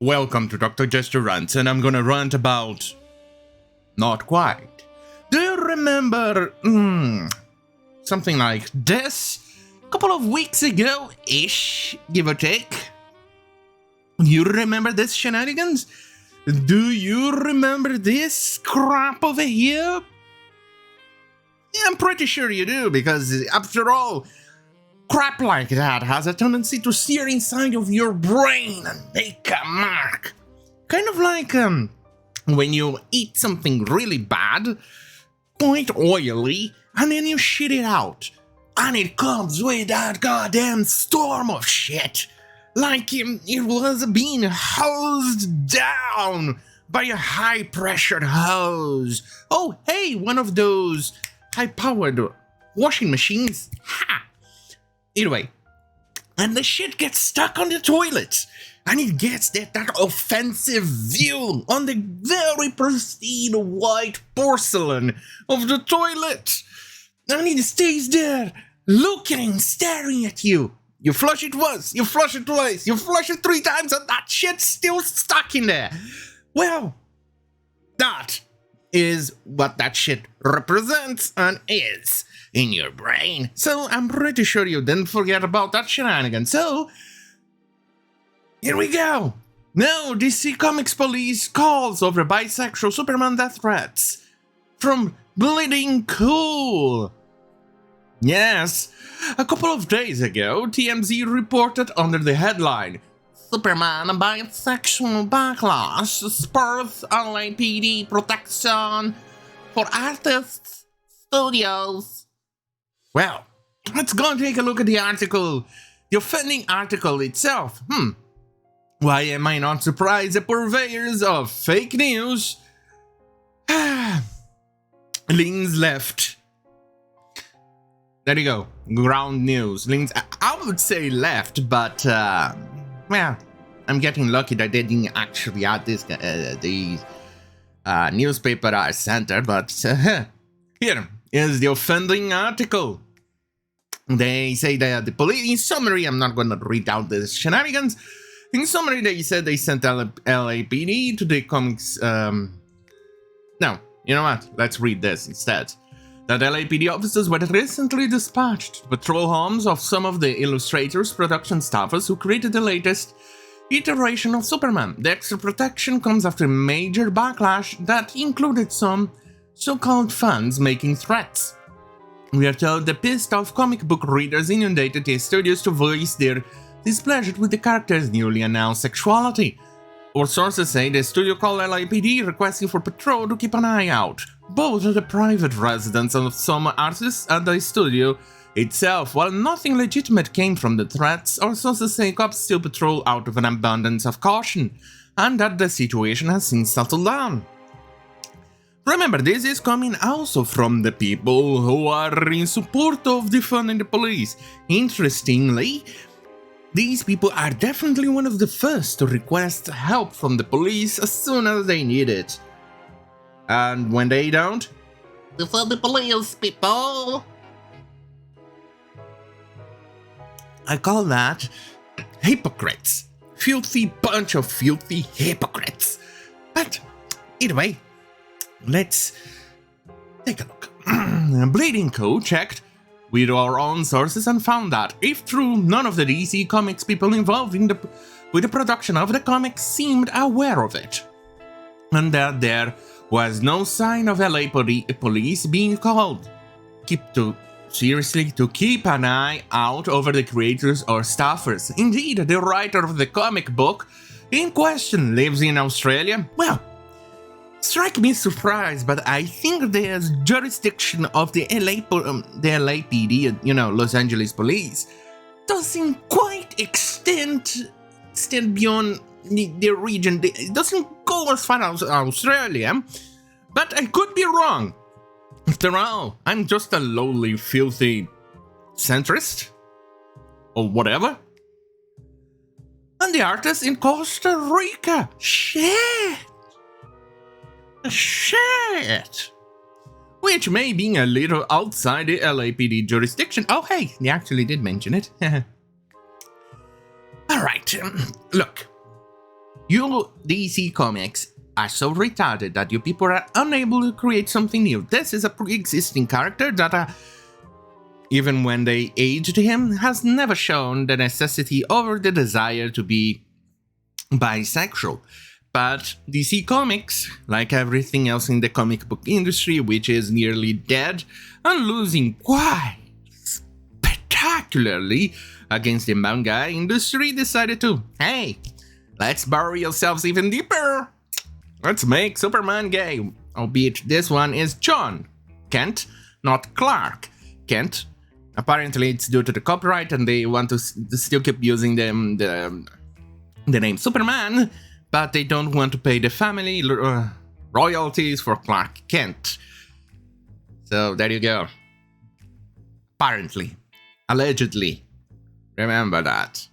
Welcome to Dr. Jester Rants, and I'm gonna rant about... not quite. Do you remember... something like this? A couple of weeks ago-ish, give or take? You remember this shenanigans? Do you remember this crap over here? Yeah, I'm pretty sure you do, because after all, crap like that has a tendency to sear inside of your brain and make a mark. Kind of like, when you eat something really bad, quite oily, and then you shit it out. And it comes with that goddamn storm of shit. Like it was being hosed down by a high-pressured hose. Oh, hey, one of those high-powered washing machines. Ha! Anyway, and the shit gets stuck on the toilet, and it gets that offensive view on the very pristine white porcelain of the toilet, and it stays there, looking, staring at you. You flush it once, you flush it twice, you flush it 3 times, and that shit's still stuck in there. Well, that is what that shit represents and is in your brain. So I'm pretty sure you didn't forget about that shenanigan. So, here we go. Now, DCCOMICS police calls over bisexual Superman death threats from Bleeding Cool. Yes, a couple of days ago, TMZ reported under the headline, Superman bisexual backlash spurs LAPD protection for artists, studios. Well, let's go and take a look at the article, the offending article itself. Why am I not surprised the purveyors of fake news leans left. There you go, ground news. Leans, I would say left, but well, I'm getting lucky that they didn't actually add this the newspaper center, but here is the offending article. They say that the police, in summary, I'm not going to read out the shenanigans. In summary, they said they sent LAPD to the comics. No, you know what? Let's read this instead. That LAPD officers were recently dispatched to patrol homes of some of the illustrators, production staffers who created the latest iteration of Superman. The extra protection comes after a major backlash that included some so-called fans making threats. We are told the pissed-off comic book readers inundated the studios to voice their displeasure with the character's newly announced sexuality. Our sources say the studio called LAPD requesting for patrol to keep an eye out, both at the private residence of some artists and the studio itself. While nothing legitimate came from the threats, our sources say cops still patrol out of an abundance of caution, and that the situation has since settled down. Remember, this is coming also from the people who are in support of defunding the police. Interestingly, these people are definitely one of the first to request help from the police as soon as they need it. And when they don't, defund the police, people! I call that hypocrites. Filthy bunch of filthy hypocrites. But anyway, let's take a look. Bleeding Co. checked with our own sources and found that, if true, none of the DC Comics people involved with the production of the comics seemed aware of it. And that there was no sign of LA police being called. To keep an eye out over the creators or staffers. Indeed, the writer of the comic book in question lives in Australia. Well, strike me surprised, but I think the jurisdiction of the LAPD, Los Angeles Police, doesn't quite extend beyond the region. It doesn't go as far as Australia, but I could be wrong. After all, I'm just a lowly, filthy centrist, or whatever. And the artist in Costa Rica. Shit! Which may be a little outside the LAPD jurisdiction. Oh hey, they actually did mention it. Alright, look. You DC Comics are so retarded that you people are unable to create something new. This is a pre-existing character that, even when they aged him, has never shown the necessity or the desire to be bisexual. But DC Comics, like everything else in the comic book industry, which is nearly dead and losing quite spectacularly against the manga industry, decided to, hey, let's bury ourselves even deeper. Let's make Superman gay. Albeit this one is John Kent, not Clark Kent. Apparently it's due to the copyright and they want to still keep using the name Superman, but they don't want to pay the family royalties for Clark Kent. So there you go. Apparently. Allegedly. Remember that.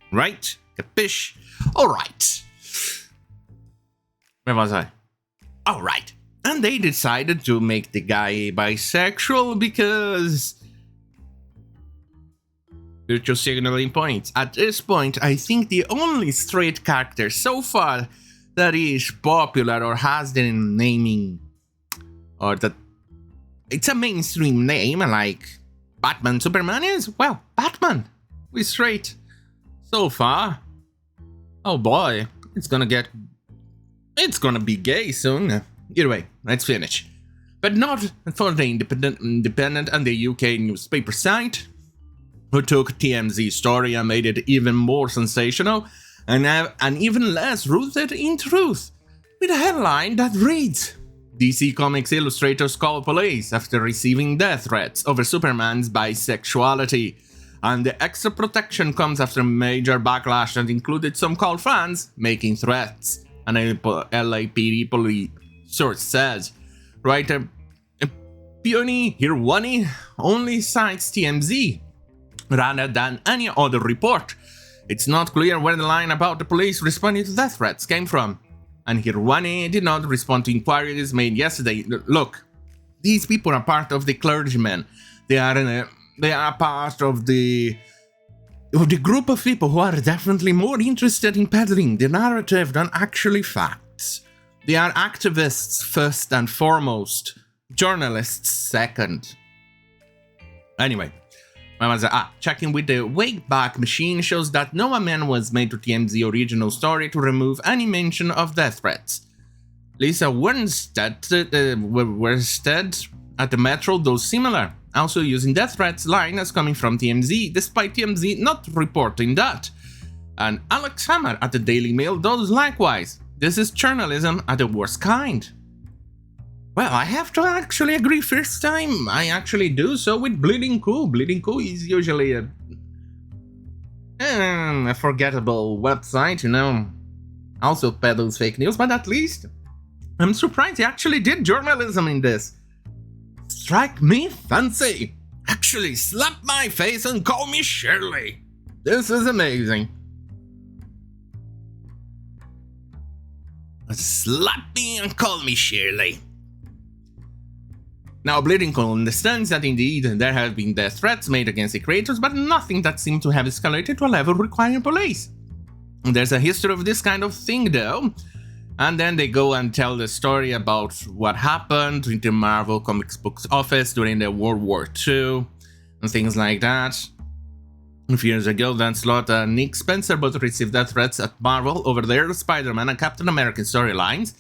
Right? Capish? Alright. Where was I? Alright. And they decided to make the guy bisexual because... virtue signaling points. At this point, I think the only straight character so far that is popular or has the naming, or that it's a mainstream name like Batman, Superman is, well, Batman. We're straight. So far. Oh boy, it's gonna be gay soon. Either way, let's finish. But not for the Independent and the UK newspaper site, who took TMZ's story and made it even more sensational and even less rooted in truth, with a headline that reads, DC Comics illustrators call police after receiving death threats over Superman's bisexuality, and the extra protection comes after major backlash that included some cult fans making threats, an LAPD police source says. Writer Peony Hirwani only cites TMZ rather than any other report. It's not clear where the line about the police responding to death threats came from, and Hirwani did not respond to inquiries made yesterday. Look, these people are part of the clergymen. They are part of the group of people who are definitely more interested in peddling the narrative than actually facts. They are activists first and foremost, journalists second. Anyway, checking with the Wayback Machine shows that no amendment was made to TMZ original story to remove any mention of death threats. Lisa Wernstedt at the Metro does similar, also using death threats line as coming from TMZ, despite TMZ not reporting that. And Alex Hammer at the Daily Mail does likewise. This is journalism at the worst kind. Well, I have to actually agree, first time I actually do so with Bleeding Cool. Bleeding Cool is usually a forgettable website, you know, also peddles fake news, but at least I'm surprised he actually did journalism in this. Strike me fancy. Actually slap my face and call me Shirley. This is amazing. Slap me and call me Shirley. Now, Bleeding Cool understands that indeed there have been death threats made against the creators, but nothing that seemed to have escalated to a level requiring police. There's a history of this kind of thing though, and then they go and tell the story about what happened in the Marvel Comics books office during the World War II, and things like that. A few years ago, Dan Slott and Nick Spencer both received death threats at Marvel over their Spider-Man and Captain America storylines,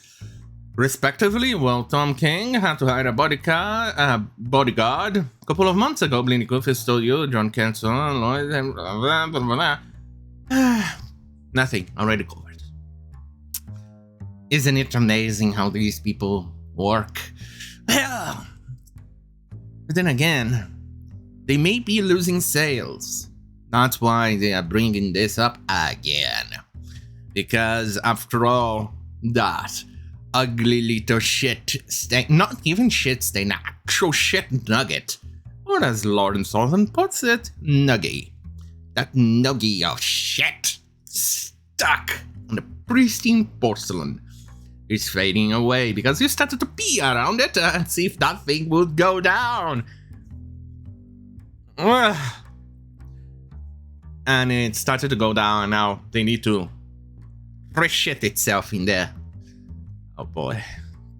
respectively, while Tom King had to hire a bodyguard a couple of months ago. Bleeding Cool told you, John Kenson, Lloyd, and blah, blah, blah, blah. Nothing, already covered. Isn't it amazing how these people work? Well, but then again, they may be losing sales. That's why they are bringing this up again. Because after all, that ugly little shit stain, not even shit stain, actual shit nugget, or as Lawrence Sullivan puts it, nuggy. That nuggy of shit stuck on the pristine porcelain is fading away because you started to pee around it and see if that thing would go down. And it started to go down, and now they need to shit itself in there. Oh boy,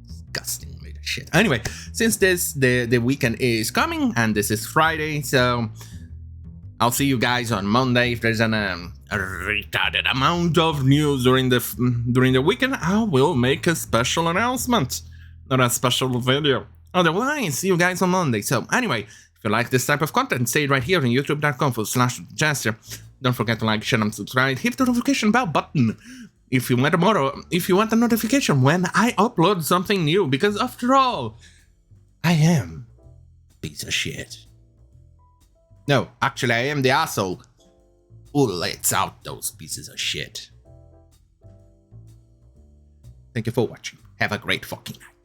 disgusting little shit. Anyway, since the weekend is coming and this is Friday, so I'll see you guys on Monday. If there's a retarded amount of news during the weekend, I will make a special announcement, not a special video. Otherwise, see you guys on Monday. So anyway, if you like this type of content, say it right here on youtube.com/Jester. Don't forget to like, share, and subscribe. Hit the notification bell button if you want a notification when I upload something new. Because after all, I am a piece of shit. No, actually, I am the asshole who lets out those pieces of shit. Thank you for watching. Have a great fucking night.